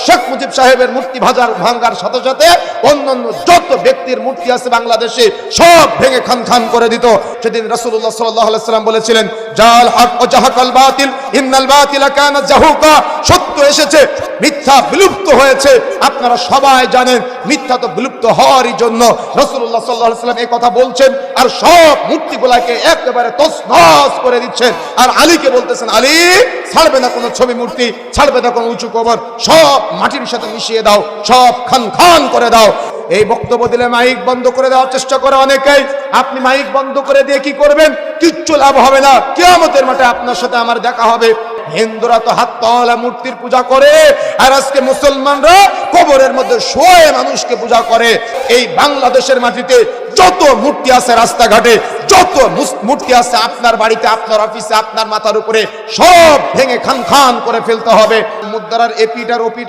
শেখ মুজিব সাহেবের মূর্তি ভাঙার সাথে সাথে অন্যান্য যত ব্যক্তির মূর্তি আছে বাংলাদেশে সব ভেঙে খান খান করে দিত। সেদিন রাসূলুল্লাহ সাল্লাল্লাহু আলাইহি ওয়াসাল্লাম বলেছিলেন, জাল হক ওয়া জাহাকাল বাতিল ইন্নাল বাতিলা কানা জাহুকা। সত্য এসেছে, মিথ্যা বিলুপ্ত হয়েছে। আপনারা সবাই জানেন মিথ্যা তো বিলুপ্ত হওয়ারই জন্য রাসূলুল্লাহ সাল্লাল্লাহু আলাইহি ওয়াসাল্লাম এই কথা বলছেন, আর সব মূর্তিগুলোকে একেবারে তছনছ করে দিচ্ছেন। আর আলীকে বলতেছেন, আলী ছাড়বে না কোনো ছবি মূর্তি, ছাড়বে না কোনো উঁচু কবর, সব মাটির সাথে মিশিয়ে দাও, সব খান খান করে দাও। এই বক্তব্য দিলে মাইক বন্ধ করে দেওয়ার চেষ্টা করে অনেকেই। আপনি মাইক বন্ধ করে দিয়ে কি করবেন? কিচ্ছু লাভ হবে না। কিয়ামতের মাঠে আপনার সাথে আমার দেখা হবে। হিন্দুরা তো হাত পাওয়ালা মূর্তির পূজা করে, আর আজকে মুসলমানরা কবরের মধ্যে শোয়ে মানুষকে পূজা করে। এই বাংলাদেশের মাটিতে যত মূর্তি আছে রাস্তাঘাটে, যত মূর্তি আছে আপনার বাড়িতে, আপনার অফিসে, আপনার মাথার উপরে, সব ভেঙে খান খান করে ফেলতে হবে। মুদ্রার এপিট আর ওপিট